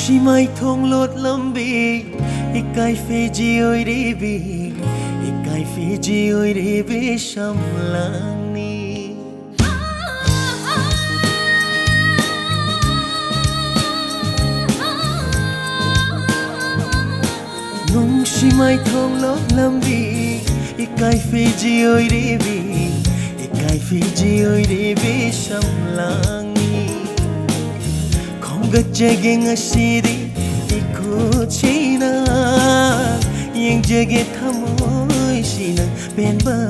Nungshi Maithong Lotlambi Ikai Fiji oi rebi Ikai Fiji oi rebi Shamlani Nungshi Maithong Lotlambi Ikai Fiji oi rebi Ikai Fiji oi rebi Shamlani Gajjage ngasidi ikuchina yang jage thamoy sinang penba